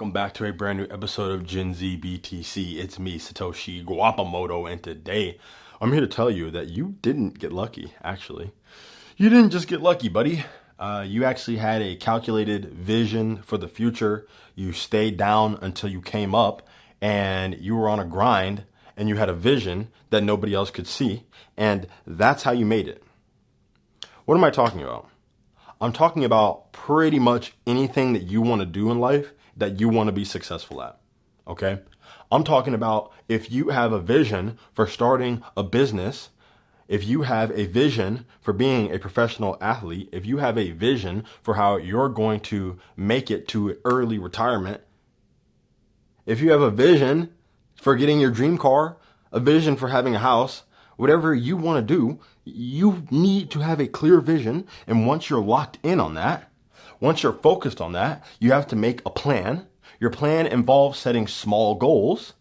welcome back to a brand new episode of Gen Z BTC. It's me, Satoshi Guapamoto, and today I'm here to tell you that you didn't get lucky, actually. You didn't just get lucky, buddy. You actually had a calculated vision for the future. You stayed down until you came up, and you were on a grind, and you had a vision that nobody else could see, and that's how you made it. What am I talking about? I'm talking about pretty much anything that you want to do in life that you want to be successful at. Okay? I'm talking about if you have a vision for starting a business, if you have a vision for being a professional athlete, if you have a vision for how you're going to make it to early retirement, if you have a vision for getting your dream car, a vision for having a house, whatever you want to do, you need to have a clear vision. And once you're locked in on that, once you're focused on that, you have to make a plan. Your plan involves setting small goals,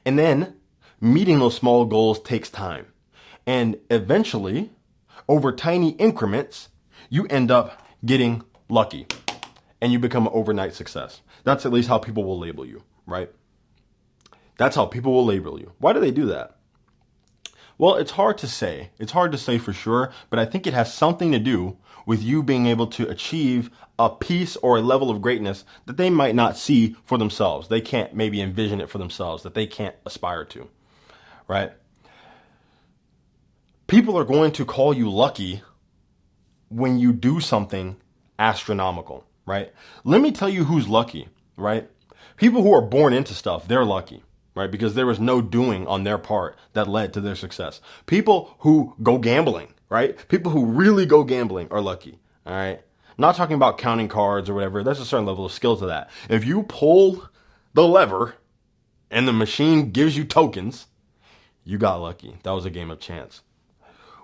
and then meeting those small goals takes time. And eventually, over tiny increments, you end up getting lucky and you become an overnight success. That's at least how people will label you, right? That's how people will label you. Why do they do that? Well, it's hard to say. It's hard to say for sure, but I think it has something to do with you being able to achieve a piece or a level of greatness that they might not see for themselves. They can't maybe envision it for themselves, that they can't aspire to, right? People are going to call you lucky when you do something astronomical, right? Let me tell you who's lucky, right? People who are born into stuff, they're lucky. Right? Because there was no doing on their part that led to their success. People who go gambling, right? People who really go gambling are lucky. All right. I'm not talking about counting cards or whatever. There's a certain level of skill to that. If you pull the lever and the machine gives you tokens, you got lucky. That was a game of chance.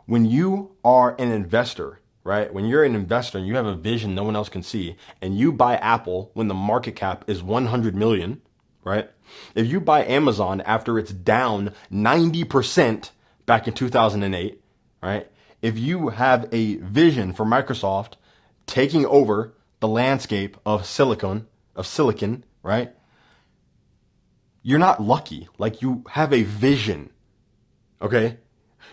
When you are an investor, right? When you're an investor and you have a vision no one else can see, and you buy Apple when the market cap is 100 million, right? If you buy Amazon after it's down 90% back in 2008, right? If you have a vision for Microsoft taking over the landscape of silicon, right? You're not lucky. Like, you have a vision, okay?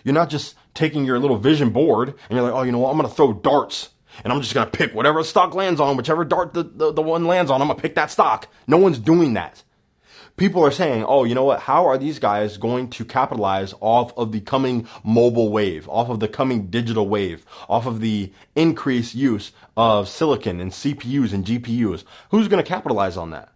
You're not just taking your little vision board and you're like, oh, you know what? I'm going to throw darts and I'm just going to pick whatever stock lands on, whichever dart the one lands on, I'm going to pick that stock. No one's doing that. People are saying, oh, you know what? How are these guys going to capitalize off of the coming mobile wave, off of the coming digital wave, off of the increased use of silicon and CPUs and GPUs? Who's going to capitalize on that?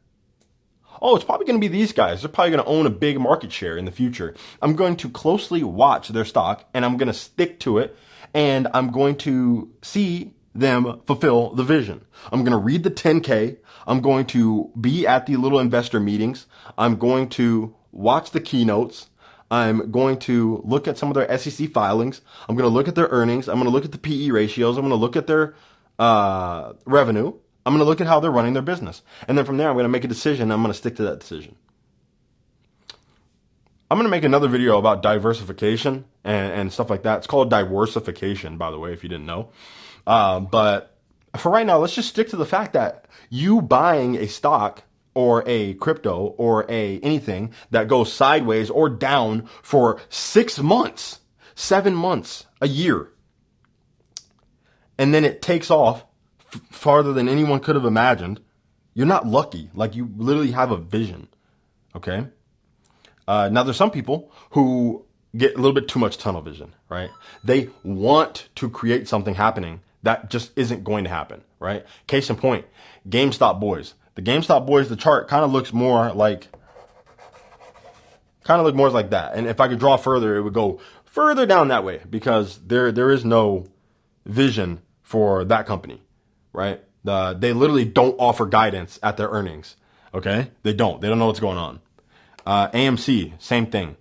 Oh, it's probably going to be these guys. They're probably going to own a big market share in the future. I'm going to closely watch their stock and I'm going to stick to it and I'm going to see them fulfill the vision. I'm going to read the 10K. I'm going to be at the little investor meetings. I'm going to watch the keynotes. I'm going to look at some of their SEC filings. I'm going to look at their earnings. I'm going to look at the PE ratios. I'm going to look at their revenue. I'm going to look at how they're running their business. And then from there, I'm going to make a decision. I'm going to stick to that decision. I'm going to make another video about diversification and stuff like that. It's called diversification, by the way, if you didn't know. But for right now, let's just stick to the fact that you buying a stock or a crypto or anything that goes sideways or down for 6 months, 7 months, a year, and then it takes off farther than anyone could have imagined, you're not lucky. Like, you literally have a vision. Okay. Now there's some people who get a little bit too much tunnel vision, right? They want to create something happening that just isn't going to happen, right? Case in point, GameStop boys. The GameStop boys, the chart kind of looks more like that. And if I could draw further, it would go further down that way because there is no vision for that company, right? They literally don't offer guidance at their earnings, okay? They don't know what's going on. AMC, same thing.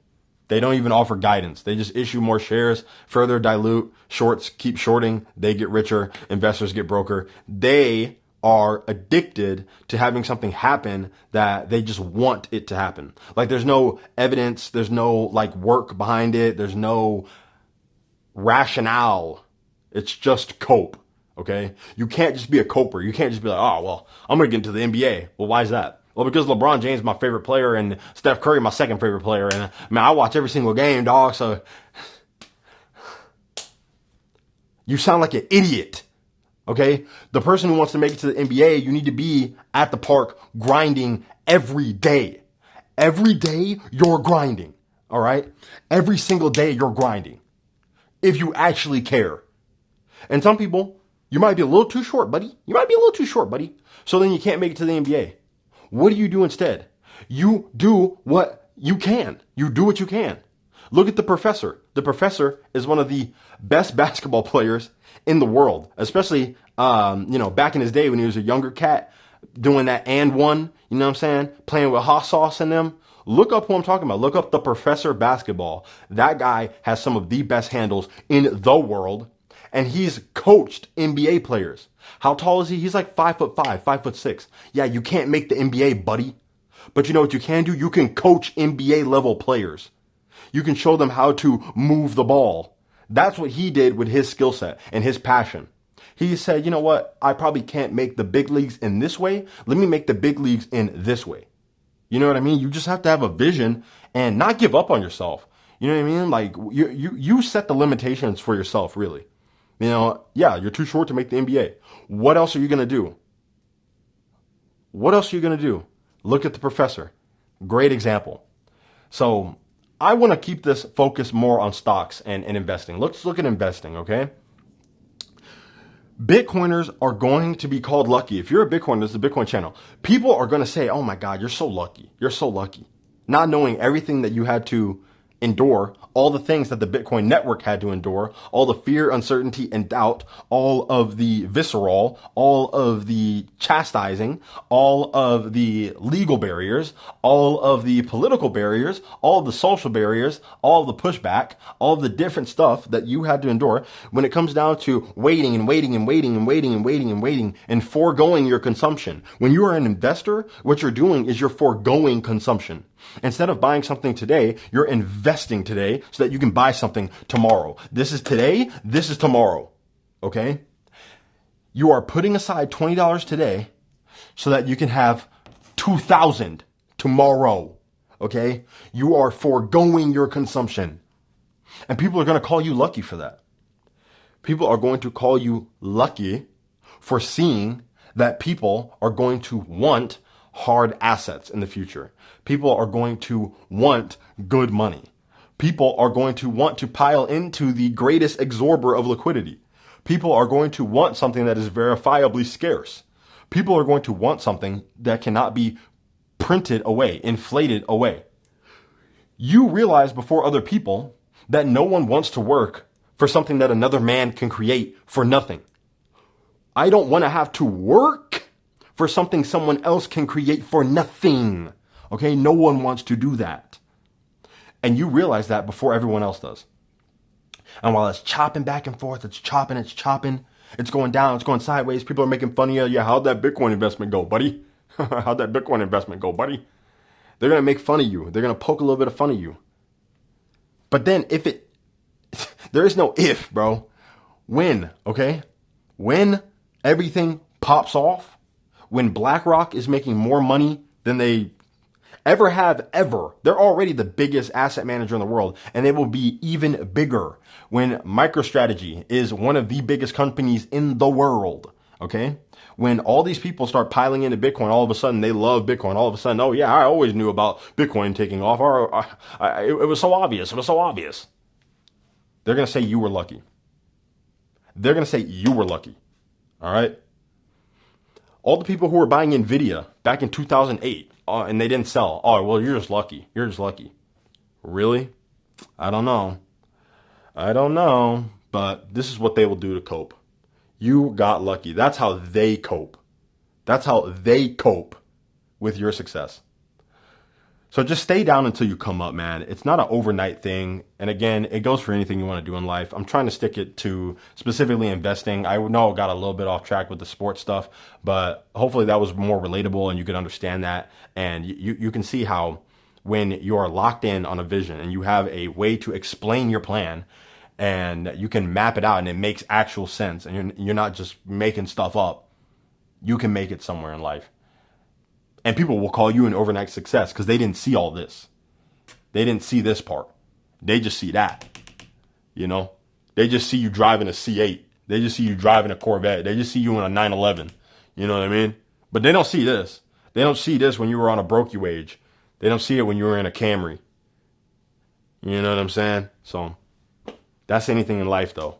They don't even offer guidance. They just issue more shares, further dilute. Shorts keep shorting. They get richer. Investors get broker. They are addicted to having something happen that they just want it to happen. Like, there's no evidence. There's no like work behind it. There's no rationale. It's just cope. Okay. You can't just be a coper. You can't just be like, oh, well, I'm going to get into the NBA. Well, why is that? Well, because LeBron James is my favorite player and Steph Curry my second favorite player. And man, I watch every single game, dog. So you sound like an idiot. Okay? The person who wants to make it to the NBA, you need to be at the park grinding every day. Every day you're grinding. All right? Every single day you're grinding. If you actually care. And some people, you might be a little too short, buddy. You might be a little too short, buddy. So then you can't make it to the NBA. What do instead? You do what you can. You do what you can. Look at the professor. The professor is one of the best basketball players in the world, especially, back in his day when he was a younger cat doing that and one, you know what I'm saying? Playing with hot sauce in them. Look up who I'm talking about. Look up the professor basketball. That guy has some of the best handles in the world. And he's coached NBA players. How tall is he? He's like 5'5", 5'6". Yeah, you can't make the NBA, buddy. But you know what you can do? You can coach NBA level players. You can show them how to move the ball. That's what he did with his skill set and his passion. He said, you know what? I probably can't make the big leagues in this way. Let me make the big leagues in this way. You know what I mean? You just have to have a vision and not give up on yourself. You know what I mean? Like you set the limitations for yourself, really. You know, yeah, you're too short to make the NBA. What else are you going to do? What else are you going to do? Look at the professor. Great example. So I want to keep this focus more on stocks and investing. Let's look at investing, okay? Bitcoiners are going to be called lucky. If you're a Bitcoiner, this is the Bitcoin channel. People are going to say, oh my God, you're so lucky. You're so lucky. Not knowing everything that you had to endure, all the things that the Bitcoin network had to endure, all the fear, uncertainty, and doubt, all of the visceral, all of the chastising, all of the legal barriers, all of the political barriers, all of the social barriers, all of the pushback, all of the different stuff that you had to endure when it comes down to waiting and waiting and waiting and waiting and waiting and waiting and foregoing your consumption. When you are an investor, what you're doing is you're foregoing consumption. Instead of buying something today, you're investing today so that you can buy something tomorrow. This is today. This is tomorrow. Okay? You are putting aside $20 today so that you can have $2,000 tomorrow. Okay? You are foregoing your consumption. And people are going to call you lucky for that. People are going to call you lucky for seeing that people are going to want hard assets in the future. People are going to want good money. People are going to want to pile into the greatest absorber of liquidity. People are going to want something that is verifiably scarce. People are going to want something that cannot be printed away, inflated away. You realize before other people that no one wants to work for something that another man can create for nothing. I don't want to have to work for something someone else can create for nothing. Okay, no one wants to do that. And you realize that before everyone else does. And while it's chopping back and forth, it's chopping, it's going down, it's going sideways, people are making fun of you. Yeah, how'd that Bitcoin investment go, buddy? How'd that Bitcoin investment go, buddy? They're going to make fun of you. They're going to poke a little bit of fun of you. But then there is no if, bro. When, okay? When everything pops off, when BlackRock is making more money than they ever have ever. They're already the biggest asset manager in the world, and they will be even bigger when MicroStrategy is one of the biggest companies in the world. Okay? When all these people start piling into Bitcoin, all of a sudden they love Bitcoin. All of a sudden, oh yeah, I always knew about Bitcoin taking off. It was so obvious. It was so obvious. They're going to say you were lucky. They're going to say you were lucky. All right? All the people who were buying NVIDIA back in 2008 and they didn't sell. Oh, well, you're just lucky. You're just lucky. Really? I don't know. But this is what they will do to cope. You got lucky. That's how they cope. That's how they cope with your success. So just stay down until you come up, man. It's not an overnight thing. And again, it goes for anything you want to do in life. I'm trying to stick it to specifically investing. I know I got a little bit off track with the sports stuff, but hopefully that was more relatable and you could understand that. And you can see how when you are locked in on a vision and you have a way to explain your plan and you can map it out and it makes actual sense and you're not just making stuff up, you can make it somewhere in life. And people will call you an overnight success because they didn't see all this. They didn't see this part. They just see that. You know? They just see you driving a C8. They just see you driving a Corvette. They just see you in a 911. You know what I mean? But they don't see this. They don't see this when you were on a broke wage. They don't see it when you were in a Camry. You know what I'm saying? So that's anything in life, though.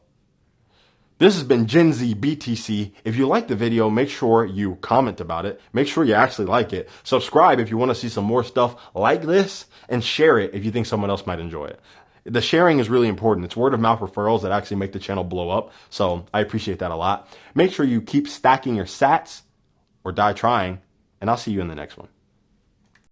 This has been Gen Z BTC. If you like the video, make sure you comment about it. Make sure you actually like it. Subscribe if you want to see some more stuff like this, and share it if you think someone else might enjoy it. The sharing is really important. It's word of mouth referrals that actually make the channel blow up. So I appreciate that a lot. Make sure you keep stacking your sats or die trying, and I'll see you in the next one.